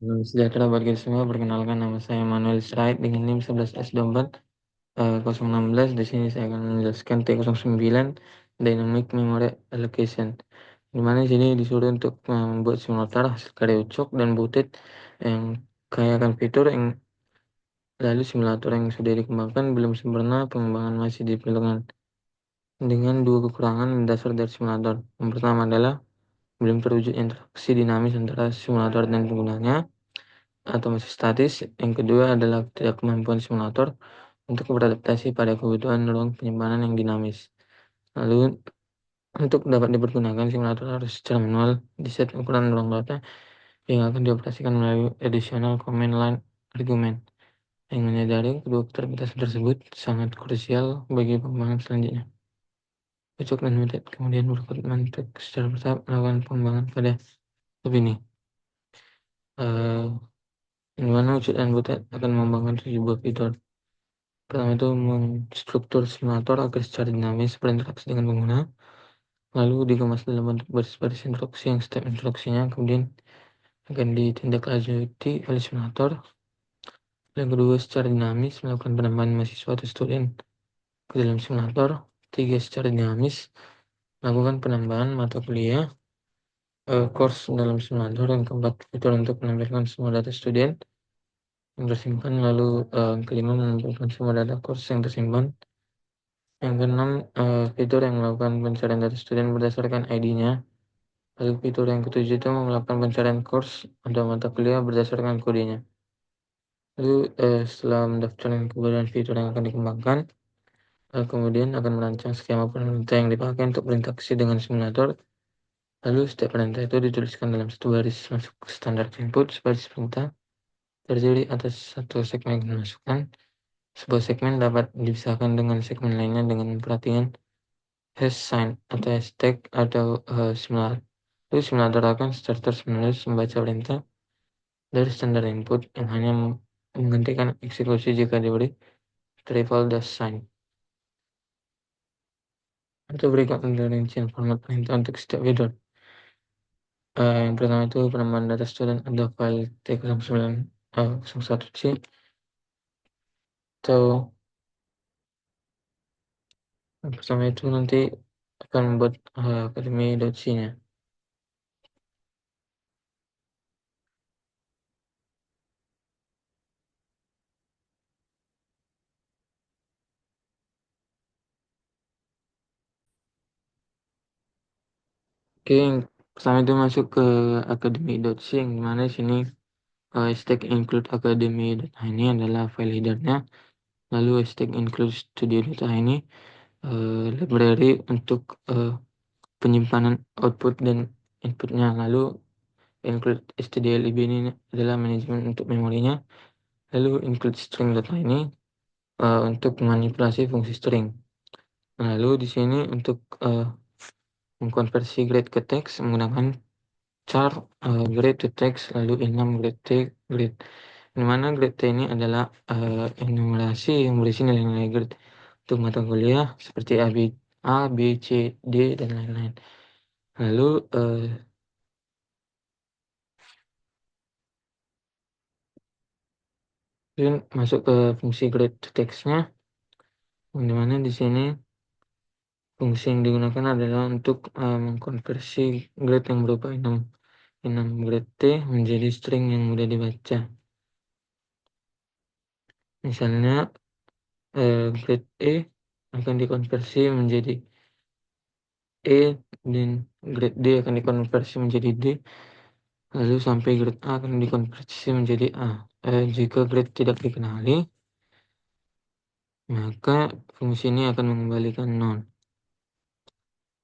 Sejahtera buat kita semua. Perkenalkan, nama saya Manuel Stride dengan NIM 11S24 016. Di sini saya akan menjelaskan T09 Dynamic Memory Allocation. Di mana di sini disuruh untuk membuat simulator hasil karya Ucok dan Butet yang kaya akan fitur yang lalu simulator yang sudah dikembangkan belum sempurna, pengembangan masih diperlukan dengan dua kekurangan mendasar dari simulator. Yang pertama adalah belum terwujud interaksi dinamis antara simulator dan penggunanya atau masih statis. Yang kedua adalah tidak kemampuan simulator untuk beradaptasi pada kebutuhan ruang penyimpanan yang dinamis. Lalu untuk dapat dipergunakan, simulator harus secara manual di-set ukuran ruang data yang akan dioperasikan melalui additional command line argument. Yang menyadari kedua keterbatasan tersebut sangat krusial bagi pengembangan selanjutnya. Cocok dan mudah kemudian berkomitmen untuk secara bertahap melakukan pengembangan pada tab ini. Di mana wujud dan butet akan mengembangkan 7 buah fitur. Pertama itu menstruktur simulator agar secara dinamis berinteraksi dengan pengguna, lalu dikemas dalam bentuk baris-baris instruksi yang setiap instruksinya kemudian akan ditindaklanjuti oleh simulator. Yang kedua, secara dinamis melakukan penambahan mahasiswa atau student ke dalam simulator. Tiga, secara dinamis melakukan penambahan mata kuliah course dalam simulator. Yang keempat, fitur untuk menampilkan semua data student yang tersimpan. Lalu kelima, mengumpulkan semua data course yang tersimpan. Yang keenam, fitur yang melakukan pencarian data student berdasarkan ID-nya. Lalu fitur yang ketujuh itu melakukan pencarian course atau mata kuliah berdasarkan kodenya. Lalu setelah mendaftarkan keberadaan fitur yang akan dikembangkan, kemudian akan merancang skema perintah yang dipakai untuk berinteraksi dengan simulator. Lalu setiap perintah itu dituliskan dalam satu baris masuk standar input. Sebaris perintah terdiri atas satu segmen masukan. Sebuah segmen dapat dipisahkan dengan segmen lainnya dengan perhatian hash sign atau hashtag atau simulator. Lalu simulator akan secara terus-menerus membaca perintah dari standar input yang hanya menghentikan eksekusi jika diberi triple dash sign. Atau berikan rincian format perintah untuk setiap fitur. Yang pertama itu penambahan data student ada file T0901C atau yang pertama itu nanti akan membuat academy.c-nya. Oke, yang pertama itu masuk ke academy.c yang dimana sini hashtag include academy.h ini adalah file headernya. Lalu hashtag include studio.h ini library untuk penyimpanan output dan inputnya. Lalu include stdlib ini adalah manajemen untuk memorinya. Lalu include string data ini untuk manipulasi fungsi string. Lalu di sini untuk mengkonversi grade ke teks menggunakan char grade to text, lalu enum grade t grade. Di mana grade T ini adalah enumerasi yang berisi nilai-nilai grade untuk mata kuliah seperti A, B, C, D dan lain-lain. Lalu masuk ke fungsi grade to text-nya, di mana di sini fungsi yang digunakan adalah untuk mengkonversi grade yang berupa enum grade T menjadi string yang mudah dibaca. Misalnya grade E akan dikonversi menjadi E dan grade D akan dikonversi menjadi D, lalu sampai grade A akan dikonversi menjadi A. Jika grade tidak dikenali, maka fungsi ini akan mengembalikan none.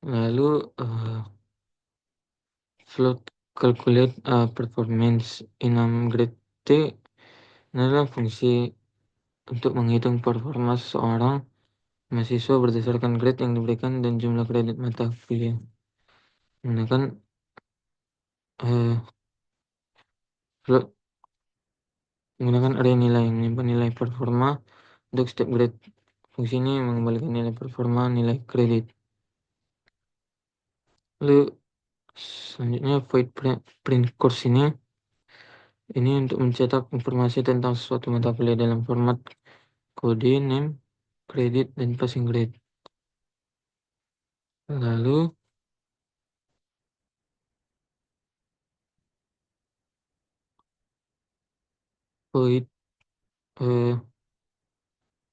Lalu float calculate performance enum grade T adalah fungsi untuk menghitung performa seseorang mahasiswa berdasarkan grade yang diberikan dan jumlah kredit mata kuliah. Menggunakan float menggunakan array nilai yang menyimpan nilai performa untuk setiap grade. Fungsi ini mengembalikan nilai performa nilai kredit. Lalu selanjutnya void print course ini Ini untuk mencetak informasi tentang suatu mata kuliah dalam format kode, name, kredit, dan passing grade. Lalu void eh,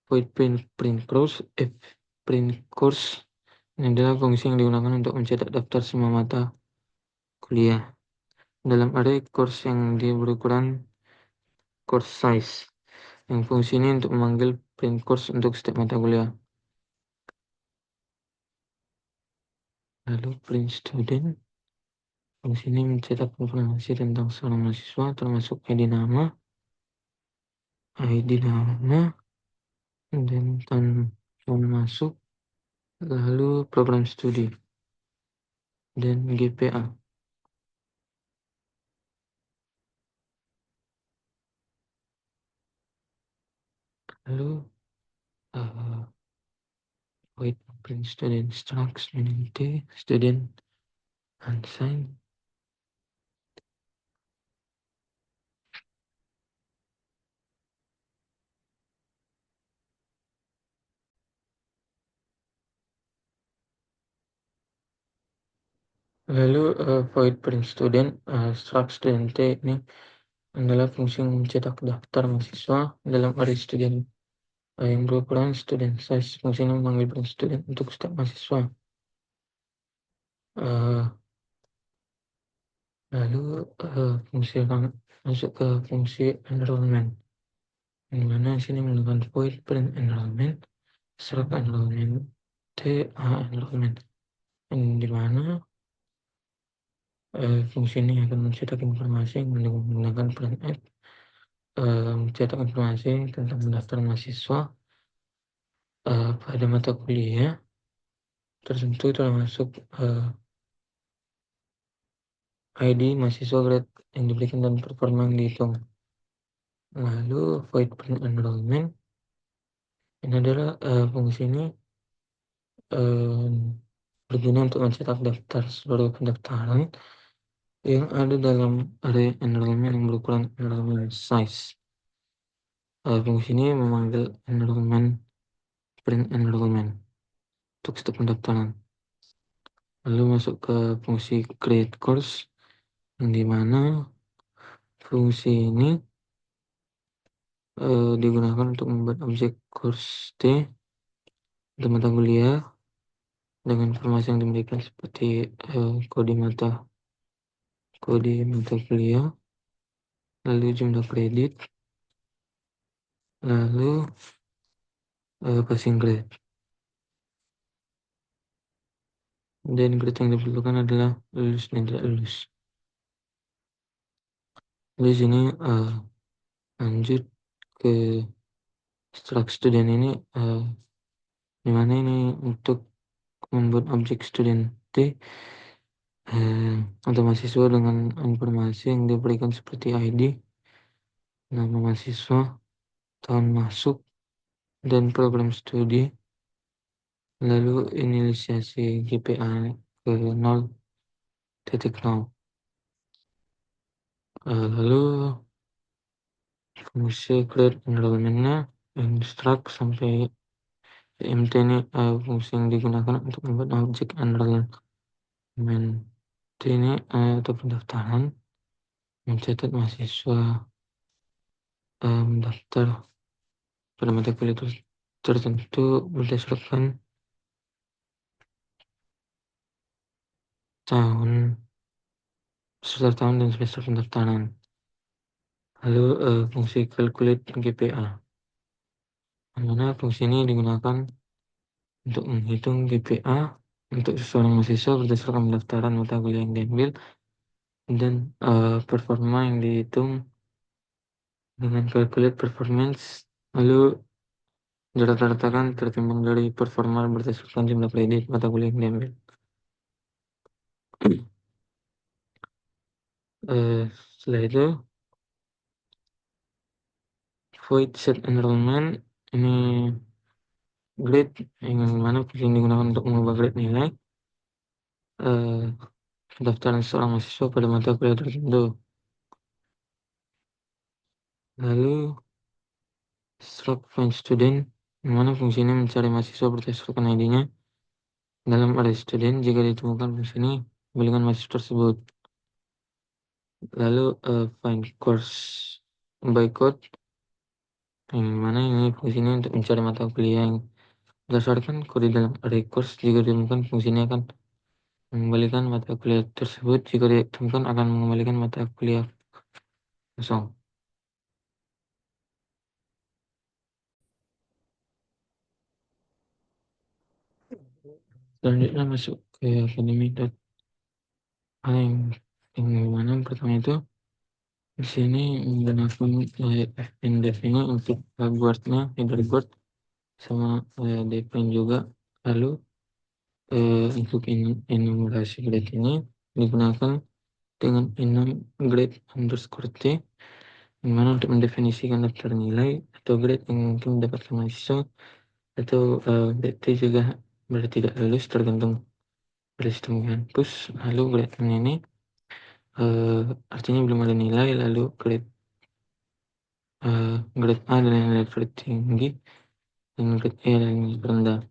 void print course, print course ini adalah fungsi yang digunakan untuk mencetak daftar semua mata kuliah dalam array course yang berukuran course size. Yang fungsi ini untuk memanggil print course untuk setiap mata kuliah. Lalu print student, fungsi ini mencetak informasi tentang seorang mahasiswa termasuk ID nama, dan tahun masuk, lalu program studi dan GPA. Lalu void print student structs community student unsigned. Lalu void print student struct student ini adalah fungsi mencetak daftar mahasiswa dalam array student yang berukuran student size. Fungsi ini memanggil print student untuk setiap mahasiswa. Lalu fungsi masuk ke fungsi enrollment, di mana sini menggunakan void print enrollment struct enrollment enrollment, di mana fungsi ini akan mencetak informasi menggunakan printf, mencetak informasi tentang pendaftaran mahasiswa pada mata kuliah tertentu termasuk ID mahasiswa, grade yang diberikan, dan performa yang dihitung. Lalu void print enrollment ini adalah fungsi ini berguna untuk mencetak daftar seluruh pendaftaran yang ada dalam array enrollment yang berukuran enrollment size. Fungsi ini memanggil print enrollment untuk setiap pendaftaran. Lalu masuk ke fungsi create course, yang dimana fungsi ini digunakan untuk membuat objek course T untuk mata kuliah dengan informasi yang diberikan seperti kode mata kuliah, lalu jumlah kredit, lalu passing grade. Dan grade yang diperlukan adalah lulus dan tidak lulus. Di sini lanjut ke struct student ini, dimana ini untuk membuat objek student T atau mahasiswa dengan informasi yang diberikan seperti ID, nama mahasiswa, tahun masuk, dan program studi, lalu inisiasi GPA ke 0.0. Lalu fungsi create enrollment-nya instruct sampai MT ini fungsi yang digunakan untuk membuat objek enrollment ini atau pendaftaran, mencatat mahasiswa mendaftar pada mata kuliah tertentu berdasarkan tahun dan semester pendaftaran. Lalu fungsi calculate GPA, mana fungsi ini digunakan untuk menghitung GPA untuk seseorang mahasiswa berdasarkan pendaftaran mata kuliah yang diambil dan performa yang dihitung dengan calculate performance, lalu dirata-ratakan tertimbang dari performa berdasarkan jumlah kredit mata kuliah yang diambil. Setelah itu void set enrollment ini grade, yang mana yang digunakan untuk mengubah grade nilai pendaftaran seorang mahasiswa pada mata kuliah tertentu. Lalu struct find student, yang mana fungsinya mencari mahasiswa berdasarkan ID-nya dalam array student. Jika ditemukan fungsi ini, kembalikan mahasiswa tersebut. Lalu find course by code, yang mana ini fungsinya untuk mencari mata kuliah yang berdasarkan kode dalam array course. Jika ditemukan fungsinya akan mengembalikan mata kuliah tersebut. Jika ditemukan akan mengembalikan mata kuliah kosong. Selanjutnya masuk ke academy.a, yang mana pertama itu di sini menggunakan fndef ini untuk guardnya, header guard sama define juga. Lalu untuk enumerasi grade ini digunakan dengan enum grade underscore t, yang mana untuk mendefinisikan daftar nilai atau grade yang mungkin mendapatkan mahasiswa, atau grade T juga berarti tidak lulus tergantung dari sistem kampus. Lalu grade N ini artinya belum ada nilai. Lalu grade A adalah nilai tertinggi dan grade E adalah nilai terendah.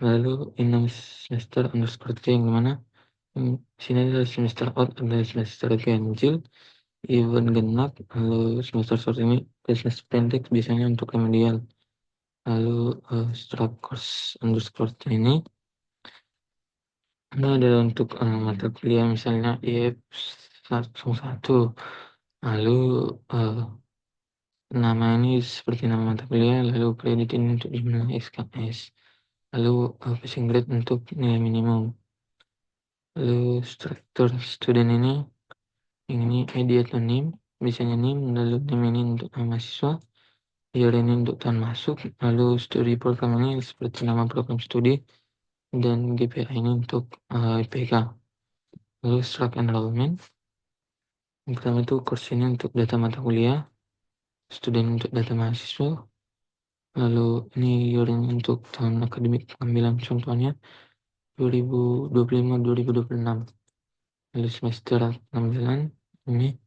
Lalu enum semester underscore T, yang mana sini adalah semester out, adalah semester ganjil, even genap. Lalu semester ini semester pendek biasanya untuk remedial. Lalu struct course underscore T ini adalah untuk mata kuliah misalnya IF 101. Lalu nama ini seperti nama mata kuliah. Lalu kredit ini untuk jumlah SKS. Lalu passing grade untuk nilai minimum. Lalu struktur student ini ID atau NIM, biasanya NIM. Lalu NIM ini untuk nama mahasiswa, year ini untuk tahun masuk. Lalu studi program ini seperti nama program studi, dan GPA ini untuk IPK. Lalu struct enrollment, yang pertama itu course ini untuk data mata kuliah, student untuk data mahasiswa. Lalu ini year ini untuk tahun akademik pengambilan, contohnya 2025-2026. Lalu semester 6 bulan ini.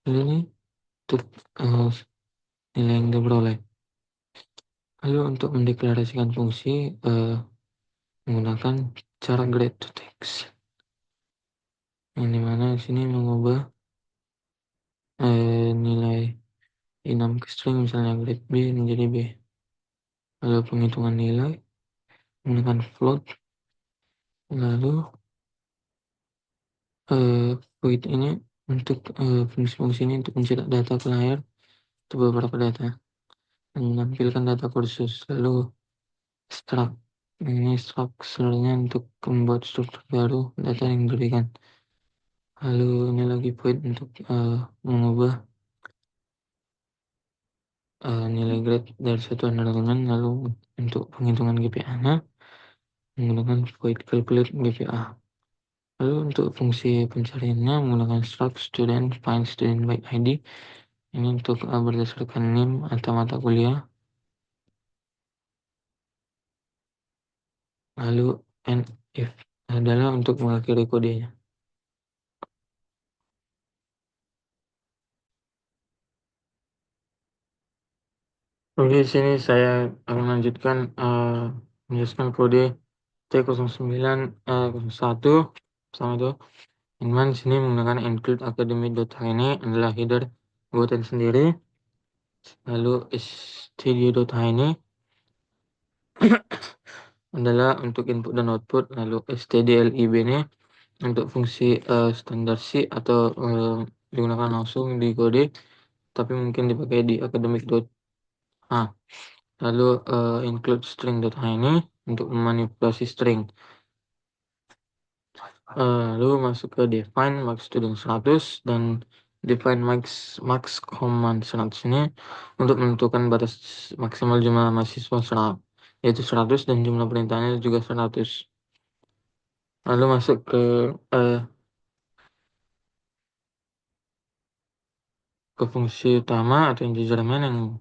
Lalu ini untuk nilai yang diperoleh. Lalu untuk mendeklarasikan fungsi menggunakan cara grade to text, yang dimana di sini mengubah nilai enum ke string, misalnya grade B menjadi B. Lalu penghitungan nilai menggunakan float. Lalu void ini untuk fungsi-fungsi ini untuk mencetak data ke layar untuk beberapa data dan menampilkan data kursus. Lalu struct ini strukturnya untuk membuat struktur baru data yang diberikan. Lalu ini lagi void untuk mengubah nilai grade dari satu enrollment. Lalu untuk penghitungan GPA-nya menggunakan void calculate GPA. Lalu untuk fungsi pencariannya menggunakan struct student find student by ID, ini untuk berdasarkan NIM atau mata kuliah. Lalu if adalah untuk mengakhiri kodenya. Oke, sini saya akan lanjutkan menjelaskan kode T0901 sama itu. Yang sini menggunakan include academy.id adalah header buatan sendiri. Lalu studio.id adalah untuk input dan output. Lalu stdlib ini untuk fungsi standar C atau digunakan langsung di kode, tapi mungkin dipakai di academic.h. Lalu include string.h ini untuk memanipulasi string. Lalu masuk ke define max student 100 dan define max command 100 ini untuk menentukan batas maksimal jumlah mahasiswa yaitu 100, dan jumlah perintahnya juga 100. Lalu masuk ke fungsi utama atau integer main, yang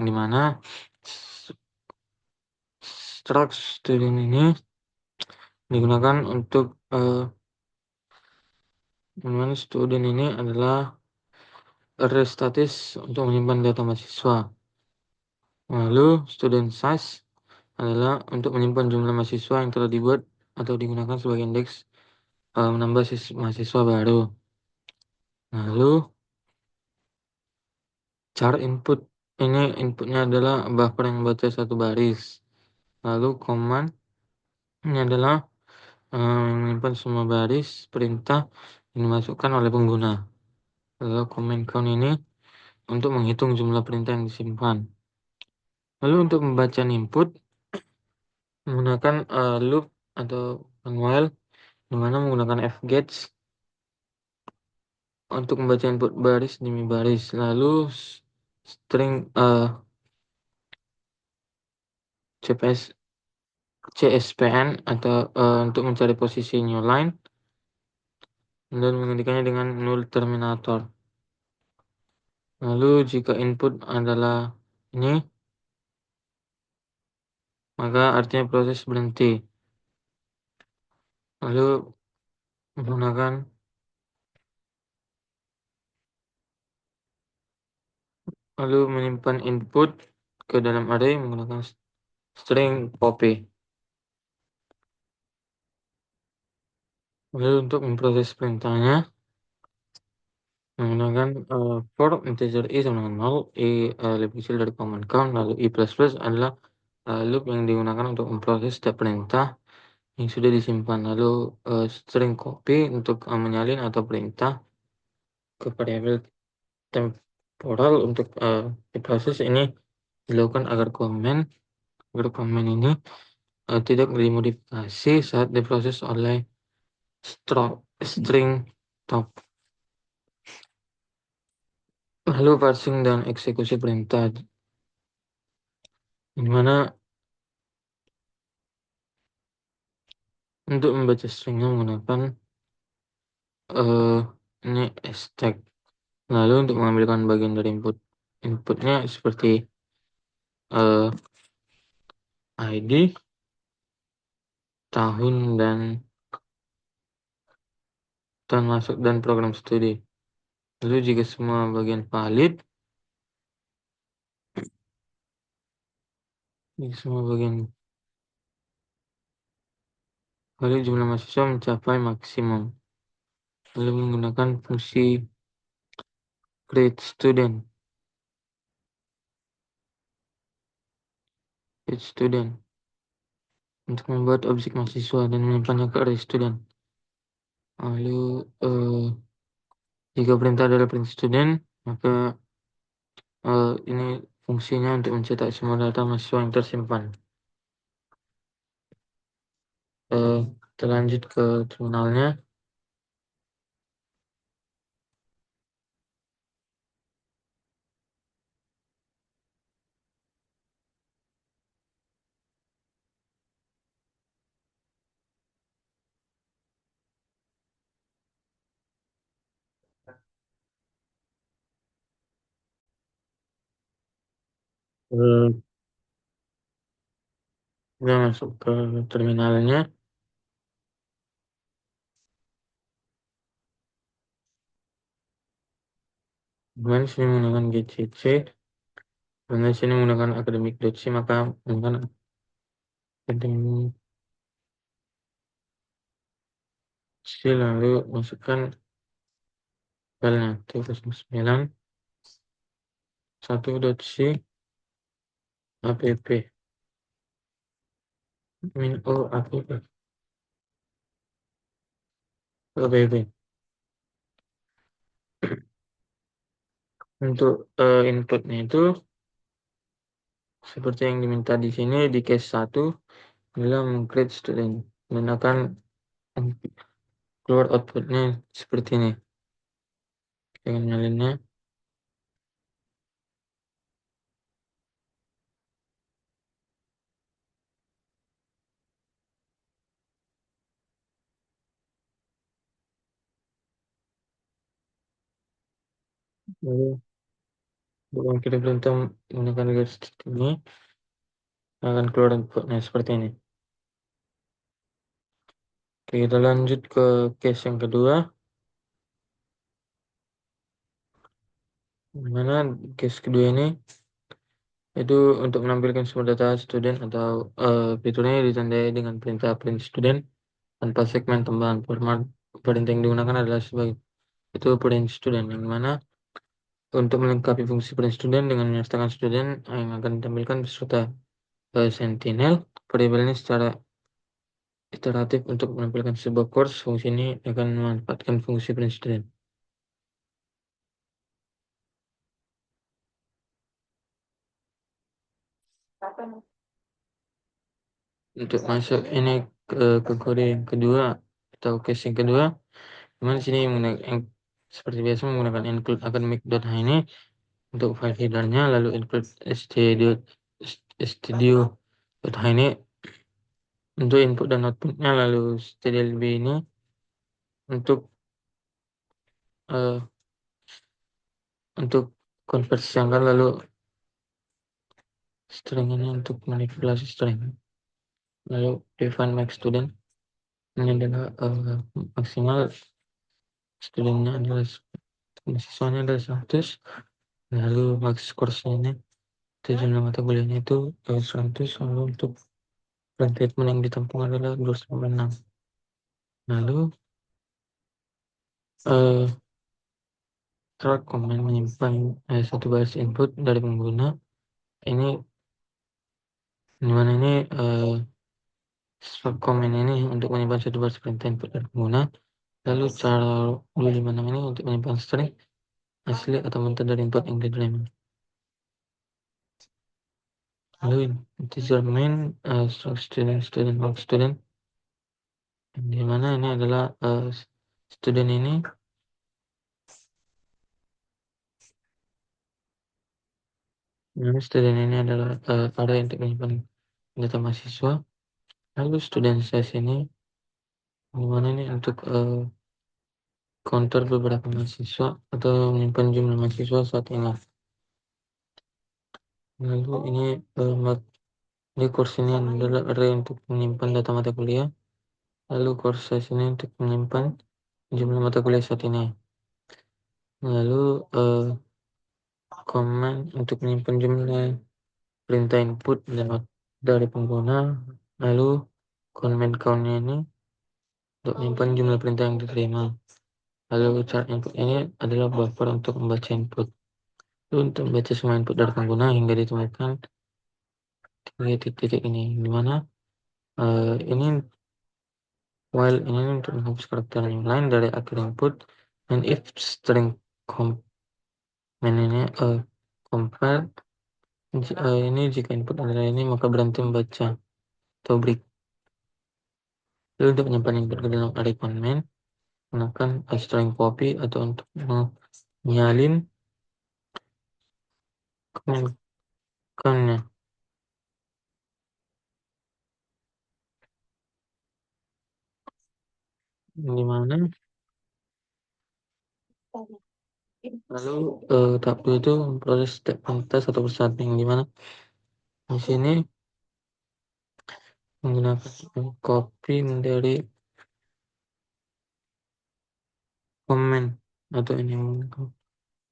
dimana struct student ini digunakan untuk dimana student ini adalah array statis untuk menyimpan data mahasiswa. Lalu student size adalah untuk menyimpan jumlah mahasiswa yang telah dibuat atau digunakan sebagai indeks menambah mahasiswa baru. Lalu char input, ini inputnya adalah buffer yang membaca satu baris. Lalu command ini adalah menyimpan semua baris perintah yang dimasukkan oleh pengguna. Lalu command count ini untuk menghitung jumlah perintah yang disimpan. Lalu untuk membaca input menggunakan loop atau while, di mana menggunakan fgetch untuk membaca input baris demi baris. Lalu string CSPN atau untuk mencari posisi new line dan menggantikannya dengan null terminator. Lalu jika input adalah ini, maka artinya proses berhenti. Lalu menggunakan menyimpan input ke dalam array menggunakan string copy. Lalu untuk memproses perintahnya menggunakan for integer i sama dengan 0, i lebih kecil dari command count, lalu i plus plus adalah loop yang digunakan untuk memproses setiap perintah yang sudah disimpan. Lalu string copy untuk menyalin atau perintah ke variabel temporal untuk diproses ini dilakukan agar komen ini tidak dimodifikasi saat diproses oleh string top. Lalu parsing dan eksekusi perintah, dimana untuk membaca stringnya menggunakan ini stack. Lalu untuk mengambilkan bagian dari inputnya seperti ID, tahun dan masuk dan program studi. Lalu jika semua bagian valid, jumlah mahasiswa mencapai maksimum. Lalu menggunakan fungsi create student untuk membuat objek mahasiswa dan menyimpannya ke array student. Lalu jika perintah adalah print student, maka ini fungsinya untuk mencetak semua data mahasiswa yang tersimpan. Kita lanjut ke terminalnya. Udah masuk ke terminalnya. Kemudian sini menggunakan GCC. Kemudian sini menggunakan academic.c, maka menggunakan academic C, lalu masukkan filenya 9 1.c app min o app untuk inputnya itu seperti yang diminta di sini di case 1 adalah create student dan akan keluar outputnya seperti ini dengan nyalinnya. Lalu bukan kita perintah menggunakan garis ini akan keluar inputnya seperti ini. Oke, kita lanjut ke case yang kedua. Dimana case kedua ini itu untuk menampilkan sumber data student atau fiturnya ditandai dengan perintah print student tanpa segmen tambahan. Format perintah yang digunakan adalah sebagai itu print student, yang mana untuk melengkapi fungsi print student dengan menyertakan student yang akan ditampilkan beserta Sentinel. Variabel ini secara iteratif untuk menampilkan sebuah course. Fungsi ini akan memanfaatkan fungsi print student. Untuk masuk ini ke kode yang kedua atau case yang kedua, cuman di sini yang seperti biasa menggunakan include academic.h ini untuk file headernya, lalu include studio.h ini untuk input dan outputnya, lalu stdlb ini untuk uh, untuk konversi angka, lalu string ini untuk manipulasi string, lalu define max student ini adalah maksimal studentnya adalah mahasiswanya adalah 100, lalu max course-nya ini jumlah mata kuliahnya itu 100, lalu untuk statement yang ditampung adalah 256. Lalu track comment menyimpan satu baris input dari pengguna ini, dimana ini comment ini untuk menyimpan satu baris perintah input dari pengguna. Lalu cara 256 ini untuk menyimpan string asli atau mentah dari input yang diterima. Lalu integer main student mark student, di mana ini adalah student ini adalah area untuk menyimpan data mahasiswa. Lalu student size ini dimana ini untuk counter beberapa mahasiswa atau menyimpan jumlah mahasiswa saat ini. Lalu ini di course ini adalah array untuk menyimpan data mata kuliah. Lalu course size ini untuk menyimpan jumlah mata kuliah saat ini. Lalu command untuk menyimpan jumlah perintah input dari pengguna. Lalu comment count-nya ini untuk menyimpan jumlah perintah yang diterima. Lalu chart input ini adalah buffer untuk membaca input. Lalu untuk membaca semua input dari pengguna hingga ditemukan titik-titik ini, dimana ini while ini untuk menghapus karakter yang lain dari akhir input, dan if string comment ini compare ini jika input adalah ini maka berhenti membaca atau break. Lalu untuk menyimpan input ke dalam array comment, gunakan string copy atau untuk menyalin comment-nya, dimana lalu tahap itu proses step test atau persatting, dimana di sini menggunakan copy dari comment atau ini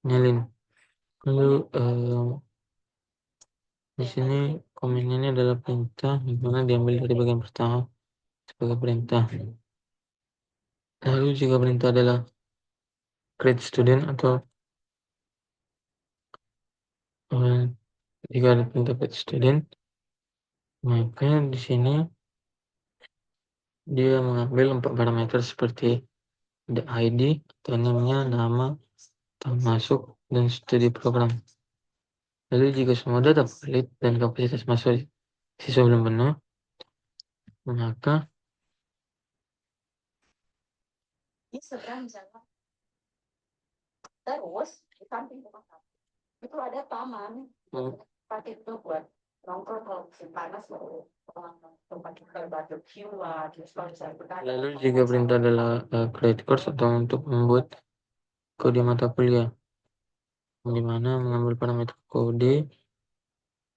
nyalin. Lalu di sini komen ini adalah perintah, dimana diambil dari bagian pertama sebagai perintah. Lalu jika perintah adalah create student atau jika ada perintah create student, maka di sini dia mengambil 4 parameter seperti the ID atau namanya, nama, tahun masuk, dan studi program. Lalu jika semua data valid dan kapasitas masuk siswa belum penuh, maka terus di samping rumah itu ada taman pakai itu buat nongkrong kalau musim panas, tempat kita barbecue lah, terus kalau bisa. Lalu jika perintah adalah create course atau untuk membuat kode mata kuliah, di mana mengambil parameter kode,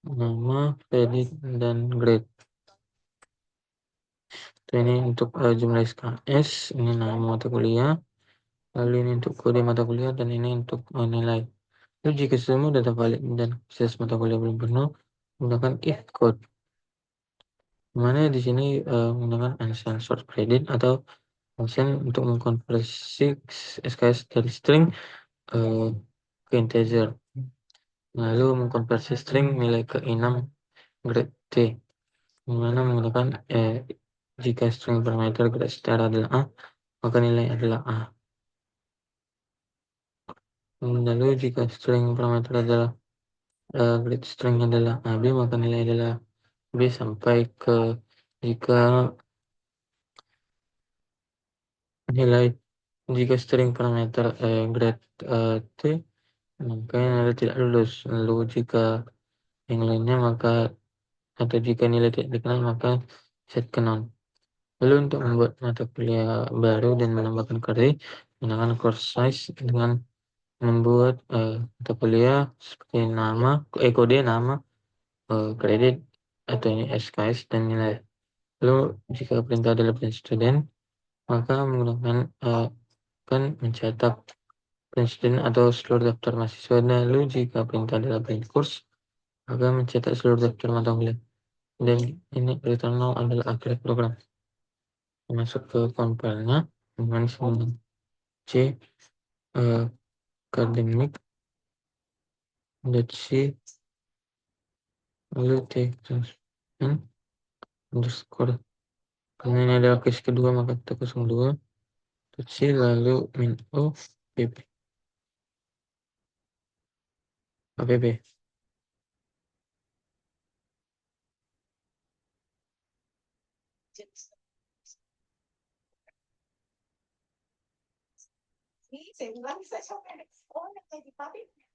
nama, kredit, dan grade. Ini untuk jumlah SKS, ini nama mata kuliah, lalu ini untuk kode mata kuliah, dan ini untuk nilai. Lalu jika semua data valid dan akses mata kuliah belum penuh, gunakan if code. Mana di sini menggunakan uncensored credit atau function untuk mengkonversi SKS dari string ke integer. Lalu mengkonversi string nilai ke enum grade T. Dimana menggunakan jika string parameter grade star adalah A, maka nilai adalah A. Lalu jika string parameter adalah grade string adalah AB, maka nilai adalah B sampai ke jika nilai jika string parameter grade T, maka nilai tidak lulus. Lalu jika yang lainnya maka atau jika nilai tidak dikenal maka set ke none. Lalu untuk membuat mata kuliah baru dan menambahkan kredit, gunakan course size dengan membuat mata kuliah seperti nama, kode, nama, kredit atau ini SKS dan nilai. Lalu jika perintah adalah print student, maka menggunakan kan mencetak print student atau seluruh daftar mahasiswa. Lalu jika perintah adalah print course, maka mencetak seluruh daftar mata kuliah. Dan ini return adalah akhir program. Masuk ke compile-nya dengan C academic .c lalu T underscore karena ini adalah case kedua maka kita 02 .c lalu min o pp app.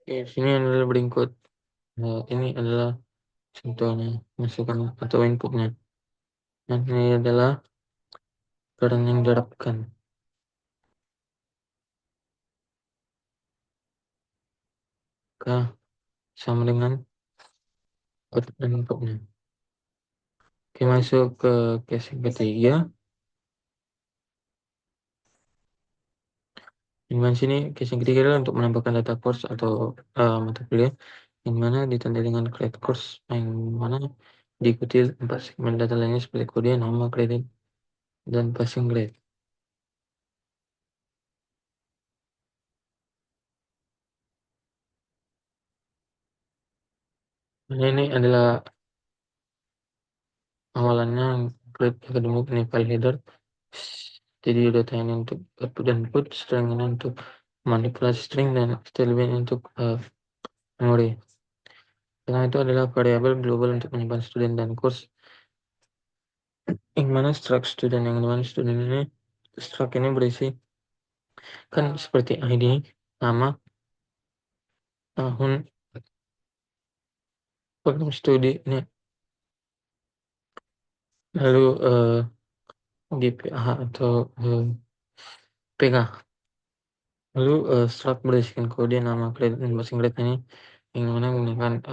Oke, sini adalah berikut. Ini adalah contohnya masukan atau inputnya. Nah, ini adalah current yang diharapkan. K sama dengan output dan inputnya. Oke, masuk ke case yang ketiga. Di sini case yang ketiga adalah untuk menambahkan data course atau mata kuliah yang mana ditandai dengan create course yang mana diikuti 4 segmen data lainnya seperti kode, nama, kredit, dan passing grade. Nah, ini adalah awalannya grade academic ini file header. Jadi data ini untuk output dan input, string ini untuk manipulasi string dan style bin untuk memori. Karena itu adalah variabel global untuk menyimpan student dan course. Yang mana struct student yang mana student ini struct ini berisi kan seperti ID, nama, tahun, program studi ini, lalu GPA atau PK. Lalu struct berisikan kode, nama, kredit, dan passing grade ini yang mana menggunakan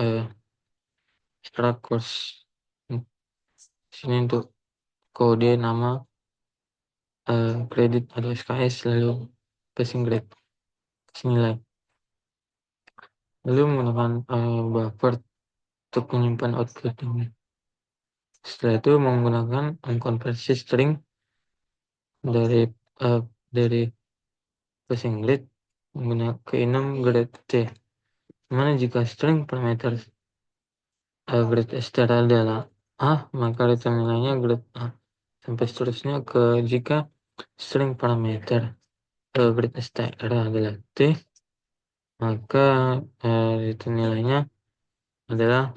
struct course. Sini untuk kode, nama, kredit atau SKS, lalu passing grade, nilai. Lalu menggunakan buffer untuk menyimpan output ini. Setelah itu menggunakan konversi string dari passing grade menggunakan ke enum grade T. Mana jika string parameter grade str adalah A, maka return nilainya grade A. Sampai seterusnya ke jika string parameter grade str adalah T, maka return nilainya adalah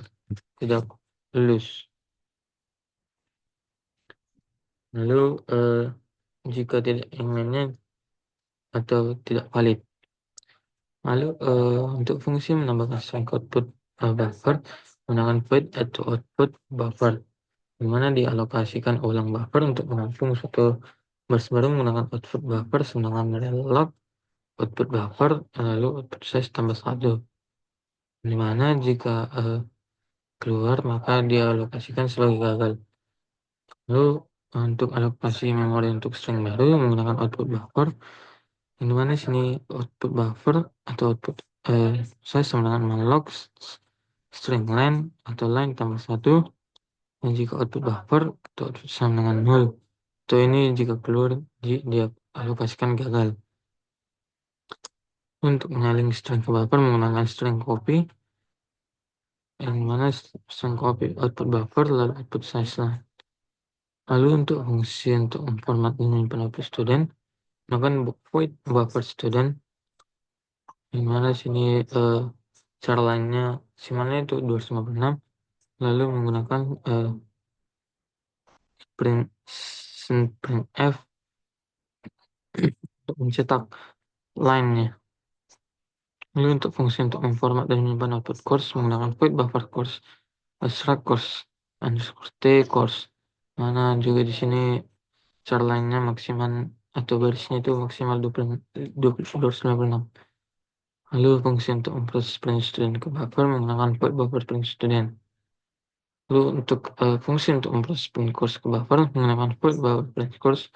tidak lulus. Lalu jika tidak inginnya atau tidak valid. Lalu untuk fungsi menambahkan string output buffer menggunakan void atau output buffer, di mana dialokasikan ulang buffer untuk menampung suatu burst baru menggunakan output buffer sedangkan relog output buffer lalu output size tambah 1, di mana jika keluar maka dialokasikan sebagai gagal. Lalu untuk alokasi memori untuk string baru menggunakan output buffer, di mana sini output buffer atau output size sama dengan malloc string len atau line tambah 1, dan jika output buffer atau output sama dengan 0, atau ini jika keluar dia alokasikan gagal. Untuk menyalin string ke buffer menggunakan string copy, yang mana string copy output buffer lalu output size line. Lalu untuk fungsi untuk memformat dan menyimpan output student, menggunakan void buffer student, yang mana sini cara lainnya simalnya itu 256, lalu menggunakan print f untuk mencetak line-nya. Lalu untuk fungsi untuk memformat dan menyimpan output course menggunakan void buffer course struct course underscore t course, mana juga di sini cara lainnya maksimal atau barisnya itu maksimal 256. Lalu fungsi untuk memproses print student ke buffer menggunakan void buffer print student. Lalu untuk fungsi untuk memproses print course ke buffer menggunakan void buffer print course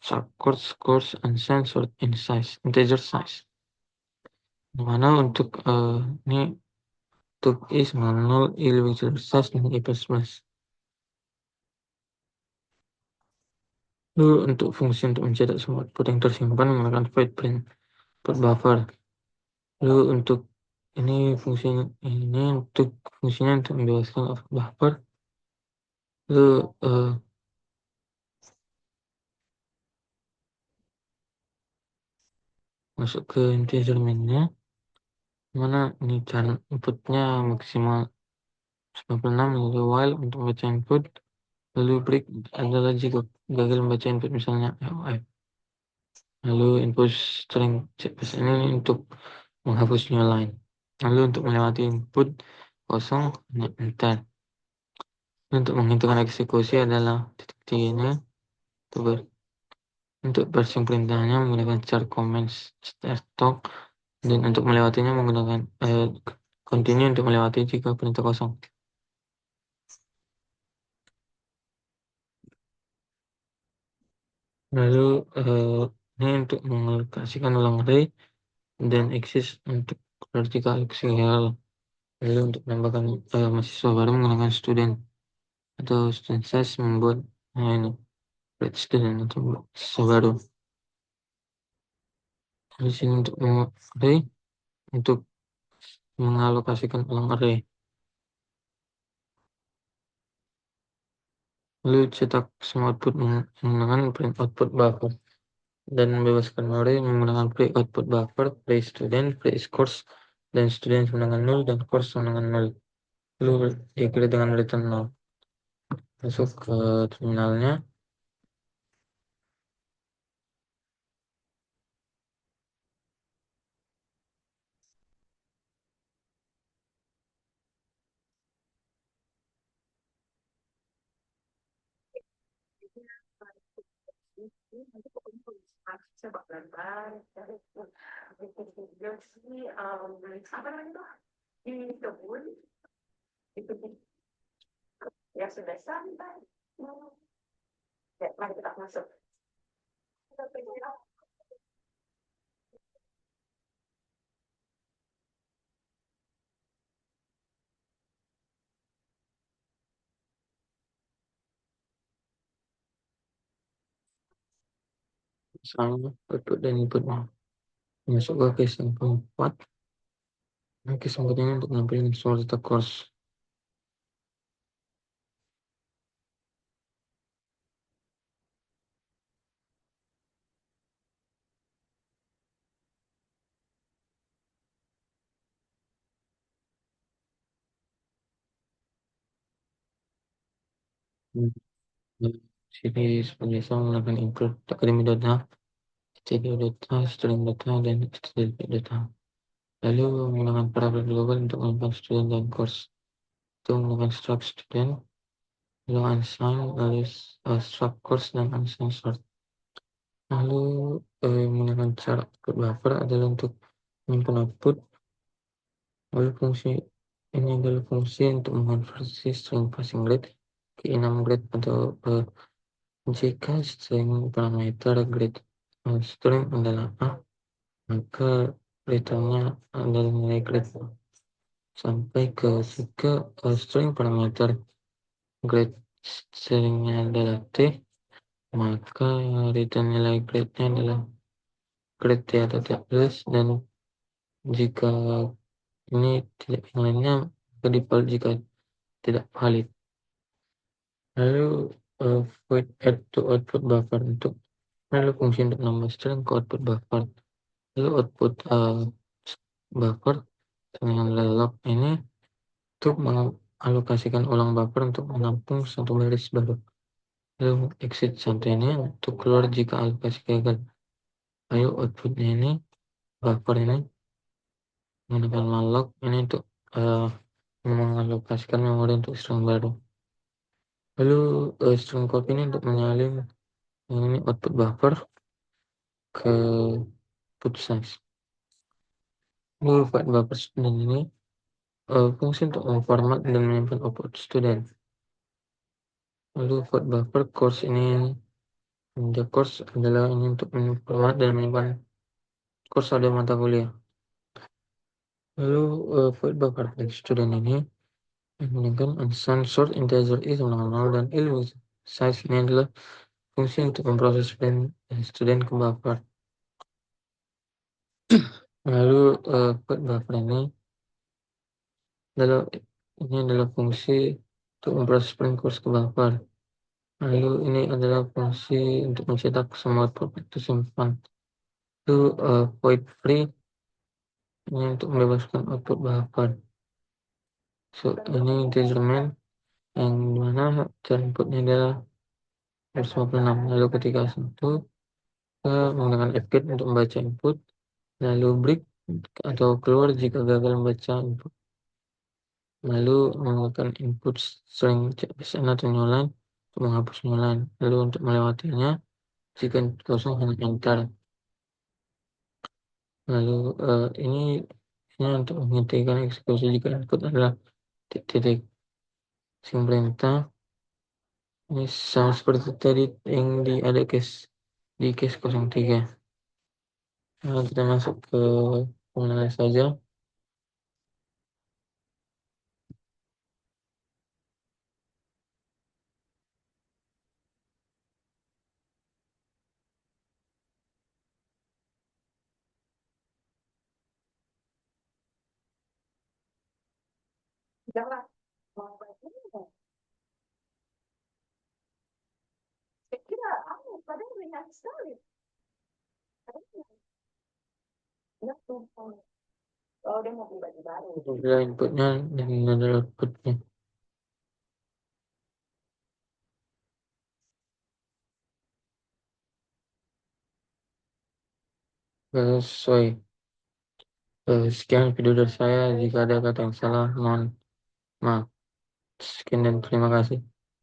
struct course uncensored in size integer size. Dimana untuk ini untuk i sama 0, i lebih kecil dari size dan i plus. Lalu untuk fungsi untuk mencetak semua output yang tersimpan menggunakan void print output buffer. Lalu untuk ini untuk fungsinya untuk membebaskan output buffer. Lalu masuk ke integer mainnya, mana ini cara inputnya maksimal 96, lalu while untuk membaca input, lalu break adalah jika gagal membaca input misalnya LF. Lalu input string CPS ini untuk menghapus new line. Lalu untuk melewati input kosong hanya enter. Untuk menghitungkan eksekusi adalah titik tiga-nya. Untuk versi perintahnya menggunakan char comments talk, dan untuk melewatinya menggunakan continue untuk melewati jika perintah kosong. Lalu ini untuk mengalokasikan ulang array dan exist untuk vertical XL. Lalu untuk menambahkan mahasiswa baru menggunakan student atau student size membuat ini create student atau mahasiswa baru. Di sini untuk array untuk mengalokasikan ulang array. Lalu cetak semua output menggunakan print output buffer dan membebaskan array menggunakan pre output buffer, pre student, pre course, dan student menggunakan 0 dan course menggunakan 0. Lalu diakhiri dengan return 0. Masuk ke terminalnya. Apa namanya tuh di kebun itu ya sudah sampai. Ya, mari kita masuk. Sama output dan inputnya. Masuk ke case yang keempat. Nah, case keempatnya untuk nampilin soal data course. Sini sebagai soal menggunakan include academy data, studio data, string data, dan student data. Lalu menggunakan parameter global untuk menggunakan student dan course. Itu menggunakan struct student, lalu unsigned, lalu struct course, dan unsigned sort. Lalu menggunakan cara output buffer adalah untuk menyimpan output. Lalu fungsi ini adalah fungsi untuk mengonversi string passing grade ke enum grade atau jika string parameter grade string adalah A, maka returnnya adalah nilai grade sampai ke string parameter grade stringnya adalah T, maka return nilai grade-nya adalah grade T atau T plus, dan jika ini tidak yang lainnya maka default jika tidak valid. Lalu void add to output buffer untuk lalu fungsi untuk nambah string ke output buffer. Lalu output buffer dengan log ini untuk mengalokasikan ulang buffer untuk menampung satu baris baru. Lalu exit satu ini untuk keluar jika alokasi gagal. Lalu outputnya ini buffer ini menggunakan malloc ini untuk mengalokasikan memori untuk string baru. Lalu string copy ini untuk menyalin ini output buffer ke put size. Lalu void buffer student ini fungsi untuk memformat dan menyimpan output student. Lalu void buffer course ini, the course adalah ini untuk memformat dan menyimpan course pada mata kuliah. Lalu void buffer student ini menggunakan uncensored integer is sama 0 dan il size ini adalah fungsi untuk memproses student ke buffer. Lalu void buffer ini adalah fungsi untuk memproses course ke buffer. Lalu ini adalah fungsi untuk mencetak semua output itu simpan. Itu void free ini untuk membebaskan output buffer. So ini integer main yang dimana cara inputnya adalah 156. Lalu ketika satu kita menggunakan fget untuk membaca input, lalu break atau keluar jika gagal membaca input. Lalu menggunakan input string CSN atau new line untuk menghapus new line. Lalu untuk melewatinya jika input kosong hanya enter. Lalu ini untuk menghentikan eksekusi jika input adalah titik. Perintah ini sama seperti tadi yang ada di case 03. Nah, kita masuk ke pengenalan saja. Jangan mau begini. Saya kira padahal ringan sekali. Ya tumpang. Oh, dia mau beli baju baru. Adalah inputnya dan ini adalah outputnya. Sesuai. Sekian video dari saya. Jika ada kata yang salah, mohon maaf. Sekian dan terima kasih.